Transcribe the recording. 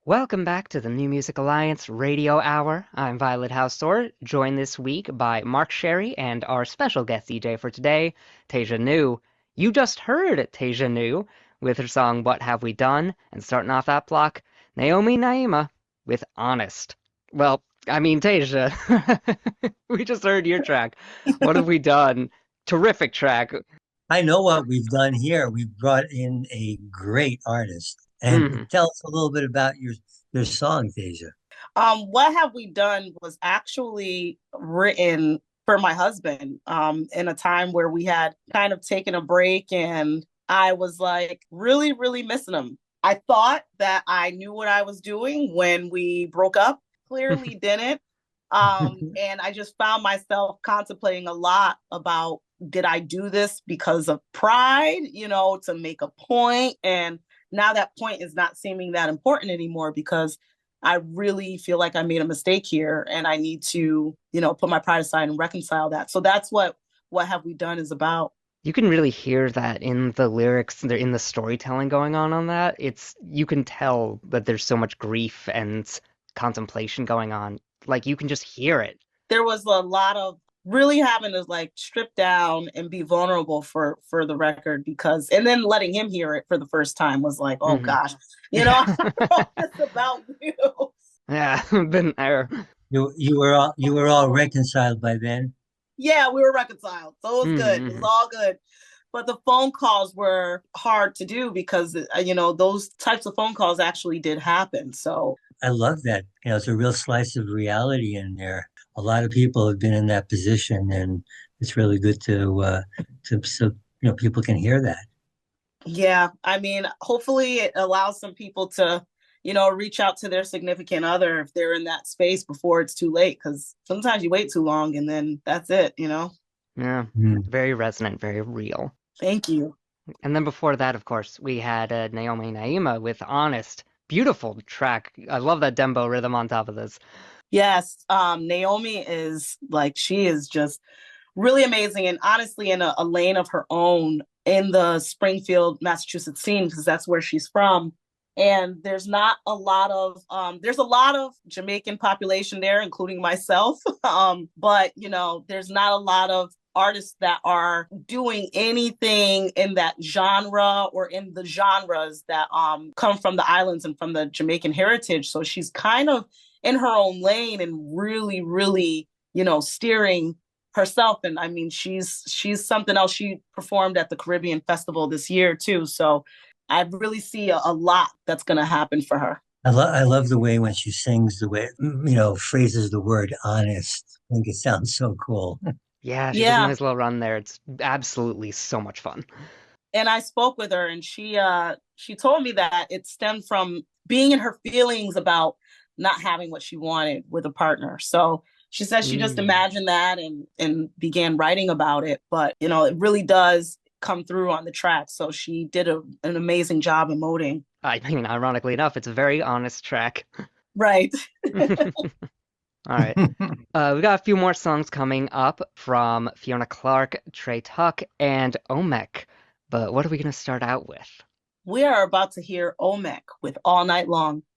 Welcome back to the New Music Alliance Radio Hour. I'm Violet Hausthor, joined this week by Mark Sherry and our special guest DJ for today, Taija New. You just heard Taija New with her song What Have We Done? And starting off that block, Naomi Nyhema with Honest. Well, I mean, Taija, we just heard your track. What have we done? Terrific track. I know what we've done here. We've brought in a great artist. And Mhm. tell us a little bit about your song, Deja. What Have We Done was actually written for my husband in a time where we had kind of taken a break and I was like really, really missing him. I thought that I knew what I was doing when we broke up, clearly didn't. And I just found myself contemplating a lot about did I do this because of pride, to make a point? And now that point is not seeming that important anymore because I really feel like I made a mistake here and I need to, put my pride aside and reconcile that. So that's what Have We Done is about. You can really hear that in the lyrics, in the storytelling going on that. You can tell that there's so much grief and contemplation going on. Like you can just hear it. There was a lot of really having to like strip down and be vulnerable for the record because and then letting him hear it for the first time was like, oh Hmm. gosh, I wrote this about you. Yeah, been there. You were all reconciled by then. Yeah, we were reconciled. So it was good. It was Hmm. all good. But the phone calls were hard to do because, those types of phone calls actually did happen. So, I love that. It's a real slice of reality in there. A lot of people have been in that position, and it's really good to so people can hear that. yeah, I mean, hopefully it allows some people to, reach out to their significant other if they're in that space before it's too late. Because sometimes you wait too long and then that's it. Yeah, Mm. very resonant, very real. Thank you. And then before that, of course, we had Naomi Naima with Honest. Beautiful track. I love that dembo rhythm on top of this. Yes, Naomi is like, she is just really amazing and honestly in a lane of her own in the Springfield, Massachusetts scene because that's where she's from. And there's not a lot of there's a lot of Jamaican population there, including myself. But there's not a lot of artists that are doing anything in that genre or in the genres that come from the islands and from the Jamaican heritage. So she's kind of in her own lane and really, really, steering herself. And I mean, she's something else. She performed at the Caribbean Festival this year too. So I really see a lot that's going to happen for her. I love the way when she sings, the way phrases the word honest. I think it sounds so cool. Yeah, she does a Yeah. nice little run there. It's absolutely so much fun. And I spoke with her and she told me that it stemmed from being in her feelings about not having what she wanted with a partner. So she says she just Mm. imagined that and began writing about it. But it really does come through on the track. So she did an amazing job emoting. I mean, ironically enough, it's a very honest track. Right. All right. We got a few more songs coming up from Fiona Clarke, Trey Tuck, and Omehc. But what are we going to start out with? We are about to hear Omehc with All Night Long.